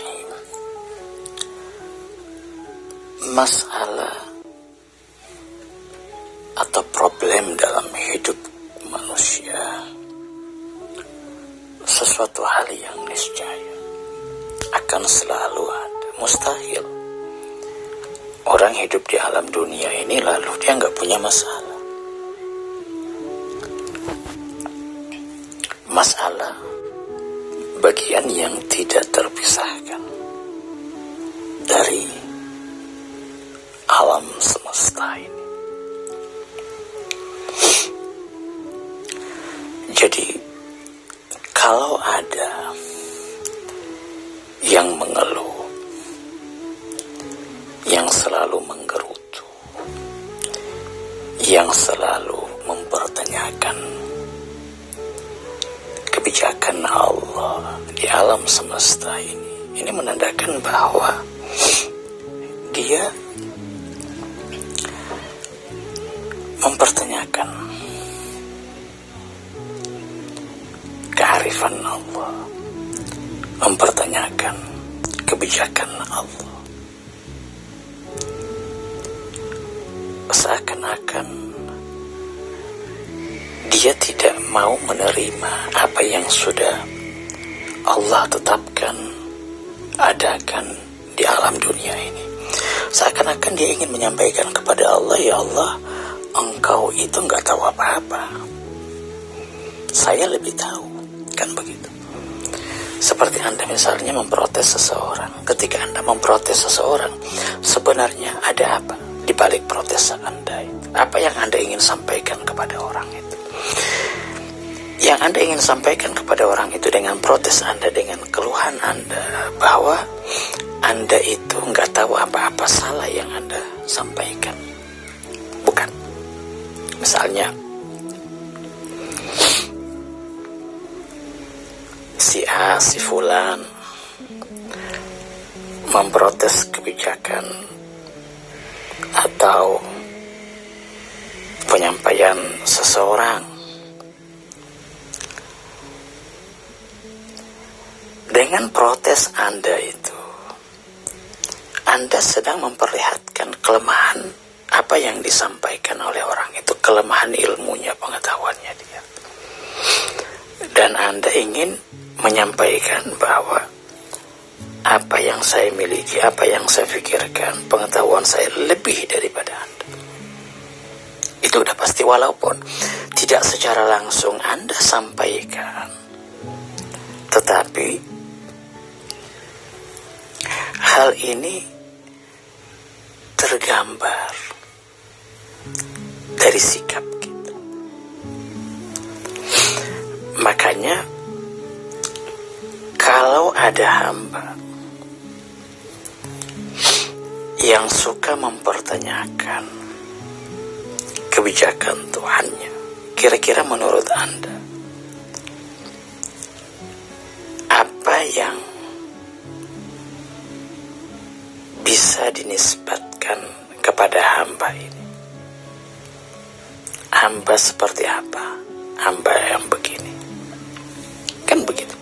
Bismillahirrahmanirrahim. Masalah atau problem dalam hidup manusia sesuatu hal yang niscaya akan selalu ada. Mustahil orang hidup di alam dunia ini lalu dia nggak punya masalah. Masalah bagian yang tidak terpisahkan dari alam semesta ini. Jadi kalau ada yang mengeluh, yang selalu menggerutu, yang selalu mempertanyakan kebijakan Allah di alam semesta ini menandakan bahwa dia mempertanyakan kearifan Allah, mempertanyakan kebijakan Allah. Seakan-akan dia tidak mau menerima apa yang sudah Allah tetapkan, adakan di alam dunia ini. Seakan-akan dia ingin menyampaikan kepada Allah, ya Allah, Engkau itu nggak tahu apa-apa, saya lebih tahu, kan begitu. Seperti Anda misalnya memprotes seseorang. Ketika Anda memprotes seseorang, sebenarnya ada apa di balik protes Anda itu? Apa yang Anda ingin sampaikan kepada orang itu? Yang Anda ingin sampaikan kepada orang itu dengan protes Anda, dengan keluhan Anda, bahwa Anda itu nggak tahu apa-apa salah yang Anda sampaikan. Bukan. Misalnya, si A, si Fulan memprotes kebijakan atau penyampaian seseorang. Dengan protes Anda itu, Anda sedang memperlihatkan kelemahan apa yang disampaikan oleh orang itu, kelemahan ilmunya, pengetahuannya dia. Dan Anda ingin menyampaikan bahwa apa yang saya miliki, apa yang saya pikirkan, pengetahuan saya lebih daripada Anda. Itu udah pasti, walaupun tidak secara langsung Anda sampaikan, tetapi hal ini tergambar dari sikap kita. Makanya kalau ada hamba yang suka mempertanyakan kebijakan Tuhannya, kira-kira menurut Anda apa yang bisa dinisbatkan kepada hamba ini? Hamba seperti apa? Hamba yang begini, kan begitu.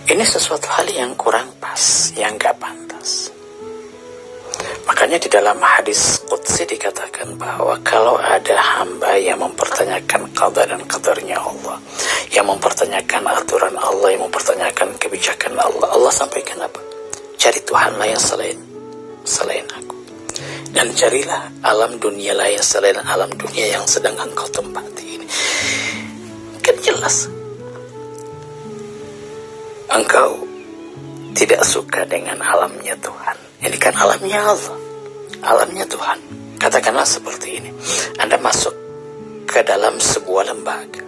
Ini sesuatu hal yang kurang pas, yang gak pantas. Makanya di dalam hadis qudsi dikatakan bahwa kalau ada hamba yang mempertanyakan qada dan qadarnya Allah, yang mempertanyakan aturan Allah, yang mempertanyakan kebijakan Allah, Allah sampaikan apa? Cari Tuhan lain selain aku, dan carilah alam dunia lain selain alam dunia yang sedang engkau tempati ini. Kan jelas engkau tidak suka dengan alamnya Tuhan. Ini kan alamnya Allah, alamnya Tuhan. Katakanlah seperti ini, Anda masuk ke dalam sebuah lembaga,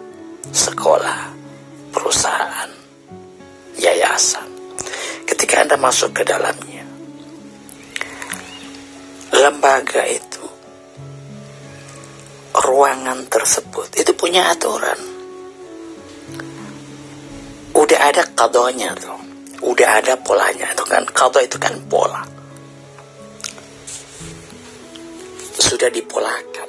sekolah, perusahaan, yayasan. Ketika Anda masuk ke dalamnya, lembaga itu, ruangan tersebut itu punya aturan. Udah ada kadonya tuh, udah ada polanya itu kan. Kado itu kan pola, sudah dipolakan.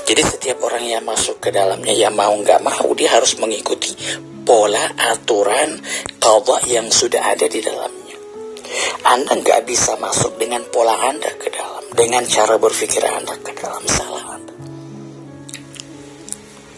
Jadi setiap orang yang masuk ke dalamnya, ya mau nggak mau dia harus mengikuti pola aturan qadha yang sudah ada di dalamnya. Anda nggak bisa masuk dengan pola Anda ke dalam, dengan cara berpikir Anda ke dalam, salah Anda.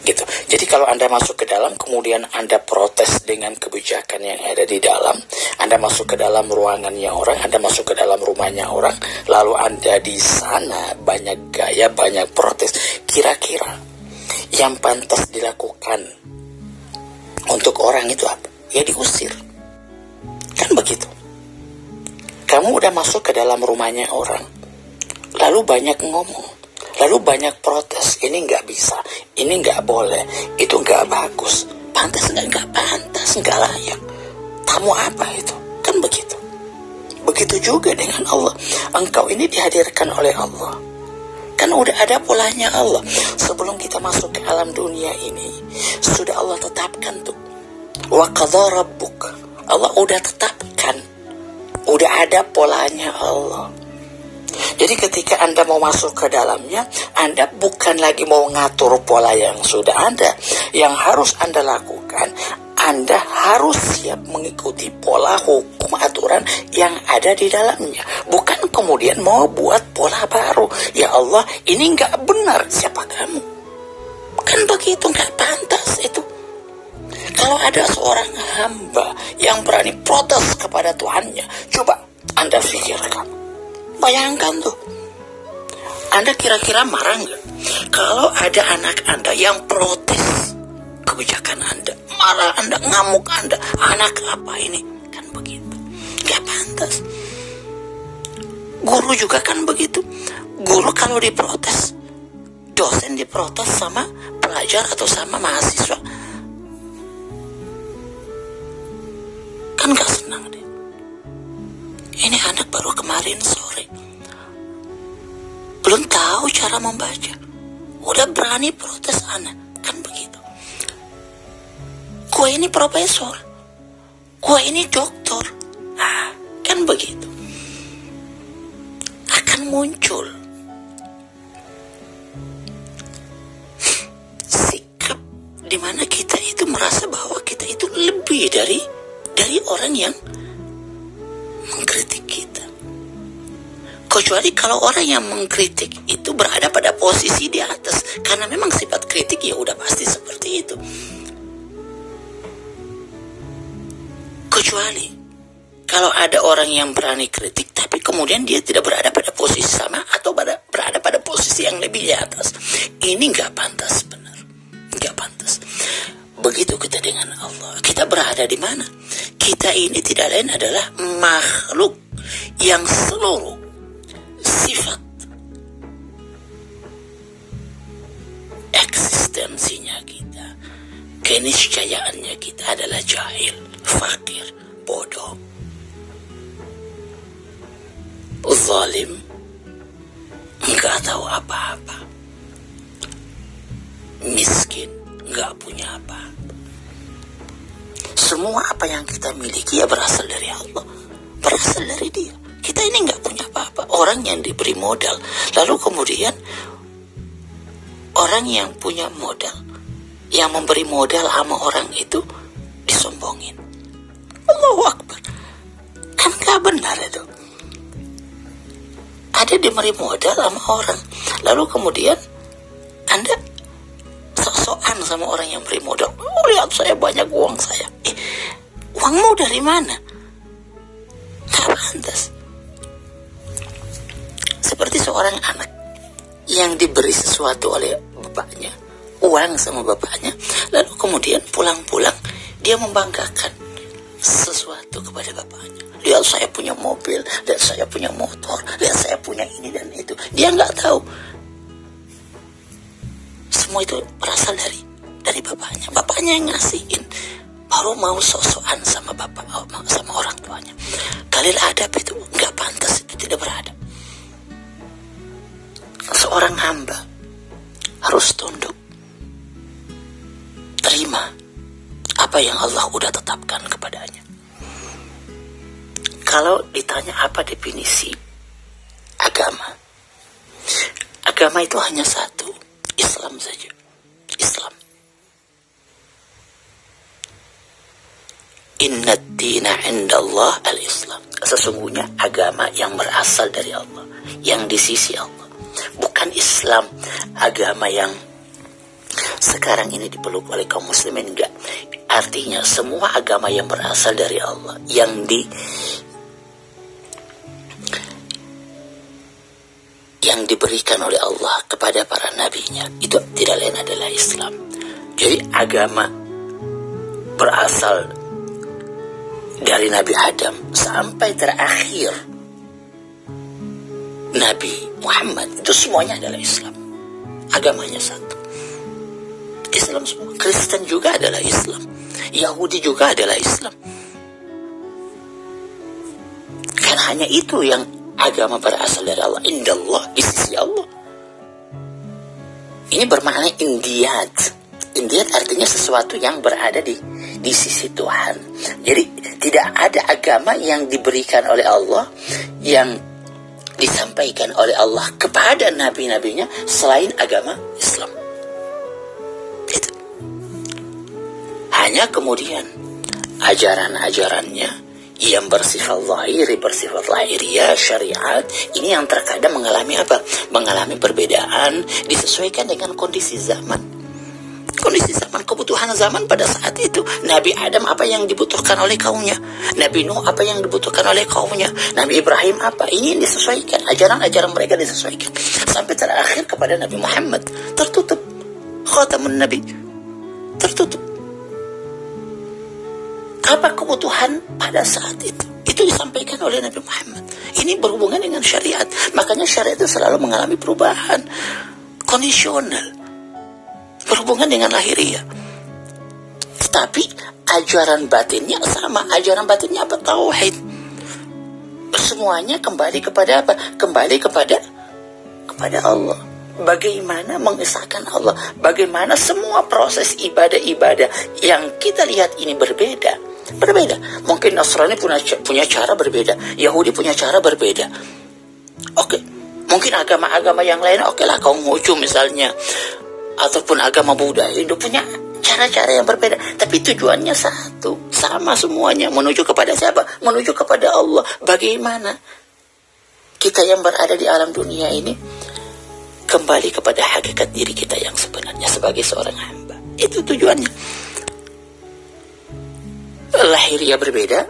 Gitu. Jadi kalau Anda masuk ke dalam, kemudian Anda protes dengan kebijakan yang ada di dalam, Anda masuk ke dalam ruangannya orang, Anda masuk ke dalam rumahnya orang, lalu Anda di sana banyak gaya, banyak protes, kira-kira yang pantas dilakukan untuk orang itu apa? Ya diusir. Kan begitu. Kamu udah masuk ke dalam rumahnya orang, lalu banyak ngomong, lalu banyak protes, ini nggak bisa, ini nggak boleh, itu nggak bagus, pantas nggak pantas, nggak layak. Kamu apa itu? Kan begitu. Begitu juga dengan Allah. Engkau ini dihadirkan oleh Allah. Kan udah ada polanya Allah. Sebelum kita masuk ke alam dunia ini, sudah Allah tetapkan tuh. Wa qadha rabbuk. Allah udah tetapkan. Udah ada polanya Allah. Jadi ketika Anda mau masuk ke dalamnya, Anda bukan lagi mau ngatur pola yang sudah ada. Yang harus Anda lakukan, Anda harus siap mengikuti pola hukum aturan yang ada di dalamnya. Bukan kemudian mau buat pola baru. Ya Allah, ini nggak benar, siapa kamu? Kan begitu, nggak pantas itu. Kalau ada seorang hamba yang berani protes kepada Tuhannya, coba Anda pikirkan. Bayangkan tuh, Anda kira-kira marah nggak kalau ada anak Anda yang protes kebijakan Anda, marah Anda, ngamuk Anda, anak apa ini? Kan begitu, nggak pantas. Guru juga kan begitu. Guru kalau diprotes, dosen diprotes sama pelajar atau sama mahasiswa, kan gak senang deh. Ini anak baru kemarin sore, belum tahu cara membaca, udah berani protes anak. Kan begitu. Gue ini profesor, gue ini dokter. Kan begitu. Akan muncul sikap dimana kita itu merasa bahwa kita itu lebih dari orang yang mengkritik kita. Kecuali kalau orang yang mengkritik itu berada pada posisi di atas, karena memang sifat kritik ya udah pasti seperti itu. Kecuali kalau ada orang yang berani kritik tapi kemudian dia tidak berada pada posisi sama atau berada pada posisi yang lebih di atas, ini nggak pantas, benar, nggak pantas. Begitu kita dengan Allah. Kita berada di mana? Kita ini tidak lain adalah makhluk yang seluruh sifat eksistensinya kita, keniscayaannya kita adalah jahil, fakir, bodoh, zalim, nggak tahu apa-apa, miskin, nggak punya apa. Semua apa yang kita miliki ya berasal dari Allah, berasal dari Dia. Kita ini nggak punya apa-apa. Orang yang diberi modal, lalu kemudian orang yang punya modal, yang memberi modal sama orang itu disombongin. Allahu Akbar. Kan nggak benar itu. Ada diberi modal sama orang, lalu kemudian Anda sok-sokan sama orang yang beri modal. Oh, lihat saya banyak uang saya. Uangmu dari mana? Gak pantas. Seperti seorang anak yang diberi sesuatu oleh bapaknya, uang sama bapaknya, lalu kemudian pulang-pulang dia membanggakan sesuatu kepada bapaknya. Lihat saya punya mobil, lihat saya punya motor, lihat saya punya ini dan itu. Dia nggak tahu semua itu berasal dari bapaknya. Bapaknya yang ngasihin, baru mau sok-sokan sama bapak, sama orang tuanya. Kalil adab itu nggak pantas, itu tidak beradab. Seorang hamba harus tunduk, terima apa yang Allah udah tetapkan kepadanya. Kalau ditanya apa definisi agama, agama itu hanya satu, Islam saja. Islam. Inna dina indallah al-Islam. Sesungguhnya agama yang berasal dari Allah, yang di sisi Allah. Bukan Islam, agama yang sekarang ini dipeluk oleh kaum muslimin, enggak. Artinya semua agama yang berasal dari Allah, yang diberikan oleh Allah kepada para nabinya, itu tidak lain adalah Islam. Jadi agama berasal dari Nabi Adam sampai terakhir Nabi Muhammad, itu semuanya adalah Islam. Agamanya satu, Islam semua. Kristen juga adalah Islam, Yahudi juga adalah Islam. Kan hanya itu yang agama berasal dari Allah. Indallah, di sisi Allah. Ini bermakna indiyat. Indiyat artinya sesuatu yang berada di sisi Tuhan. Jadi tidak ada agama yang diberikan oleh Allah, yang disampaikan oleh Allah kepada nabi-nabinya selain agama Islam. Itu. Hanya kemudian ajaran-ajarannya yang bersifat zahiri, bersifat lahiriah, syariat, ini yang terkadang mengalami apa? Mengalami perbedaan, disesuaikan dengan kondisi zaman. Kondisi zaman, kebutuhan zaman pada saat itu. Nabi Adam apa yang dibutuhkan oleh kaumnya, Nabi Nuh apa yang dibutuhkan oleh kaumnya, Nabi Ibrahim apa, ini yang disesuaikan. Ajaran-ajaran mereka disesuaikan sampai terakhir kepada Nabi Muhammad. Tertutup, khatamun Nabi, tertutup. Apa kebutuhan pada saat itu? Itu disampaikan oleh Nabi Muhammad. Ini berhubungan dengan syariat. Makanya syariat itu selalu mengalami perubahan kondisional, berhubungan dengan lahiriah. Tetapi ajaran batinnya sama. Ajaran batinnya apa? Tauhid. Semuanya kembali kepada apa? Kembali kepada Allah. Bagaimana mengesahkan Allah, bagaimana semua proses ibadah-ibadah yang kita lihat ini berbeda. Mungkin Nasrani punya cara berbeda, Yahudi punya cara berbeda. Oke, mungkin agama-agama yang lain, oke lah, kaum Konghucu misalnya, ataupun agama Buddha, itu punya cara-cara yang berbeda. Tapi tujuannya satu, sama semuanya, menuju kepada siapa? Menuju kepada Allah. Bagaimana kita yang berada di alam dunia ini kembali kepada hakikat diri kita yang sebenarnya sebagai seorang hamba. Itu tujuannya. Lahiriah berbeda,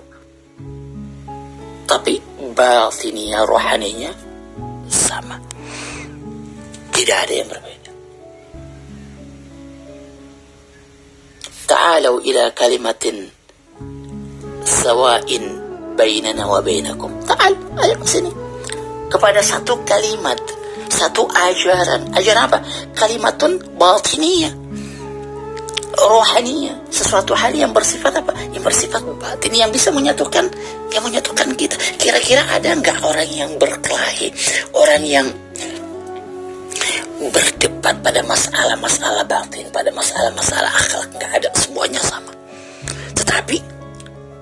tapi batiniah, rohaninya sama. Tidak ada yang berbeda. Ta'alau ila kalimatin sawa'in bainana wa bainakum. Ta'al, ayo ke sini. Kepada satu kalimat, satu ajaran. Ajaran apa? Kalimatun batiniyah, rohaniyah. Sesuatu hal yang bersifat apa? Yang bersifat batin, yang bisa menyatukan kita. Kira-kira ada nggak orang yang berkelahi, orang yang berdebat pada masalah-masalah batin, pada masalah-masalah akhlak? Nggak ada, semuanya sama. Tetapi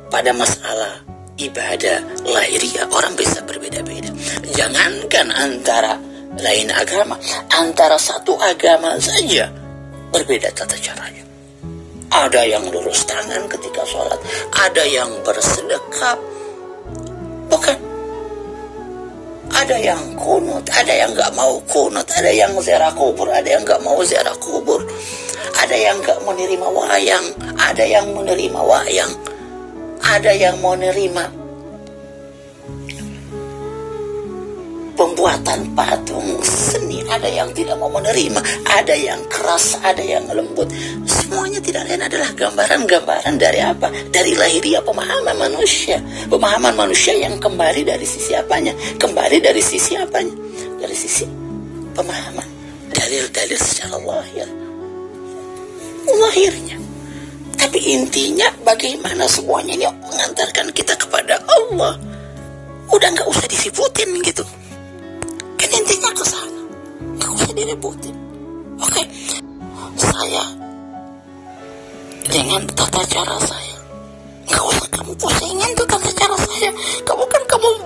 pada masalah ibadah lahiriah orang bisa berbeda-beda. Jangankan antara lain agama, antara satu agama saja berbeda tata caranya. Ada yang lurus tangan ketika sholat, ada yang bersedekap, bukan? Ada yang kunut, ada yang nggak mau kunut, ada yang ziarah kubur, ada yang nggak mau ziarah kubur, ada yang nggak menerima wayang, ada yang menerima wayang, ada yang mau menerima pembuatan patung seni, ada yang tidak mau menerima, ada yang keras, ada yang lembut. Semuanya tidak lain adalah gambaran-gambaran dari apa? Dari lahiriah pemahaman manusia. Pemahaman manusia yang kembali dari sisi apanya? Kembali dari sisi apanya? Dari sisi pemahaman. Dalil-dalil secara lahirnya. Tapi intinya bagaimana semuanya ini mengantarkan kita kepada Allah. Udah nggak usah disebutin gitu. Kan intinya ke sana, nggak usah direbutin. Oke, saya dengan tata cara saya, nggak usah kamu pusingin tuh tata cara saya. Kamu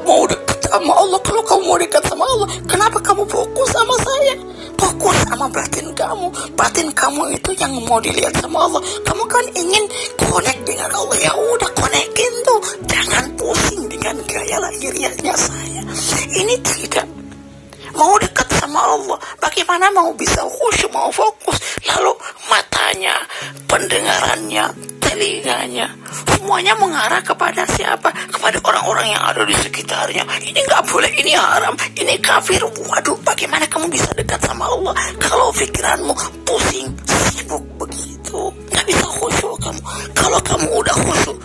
mau dekat sama Allah. Kalau kamu mau dekat sama Allah, kenapa kamu fokus sama saya? Fokus fokus sama batin kamu. Batin kamu itu yang mau dilihat sama Allah. Kamu kan ingin connect dengan Allah, ya udah konekin tuh. Jangan pusing dengan gaya lahiriahnya saya. Ini tidak mau dekat sama Allah. Bagaimana mau bisa khusyuk, mau fokus? Lalu matanya, pendengarannya, telinganya, semuanya mengarah kepada siapa? Kepada orang-orang yang ada di sekitarnya. Ini nggak boleh, ini haram, ini kafir. Waduh, bagaimana kamu bisa dekat sama Allah kalau pikiranmu pusing, sibuk begitu? Nggak bisa khusyuk kamu. Kalau kamu udah khusyuk,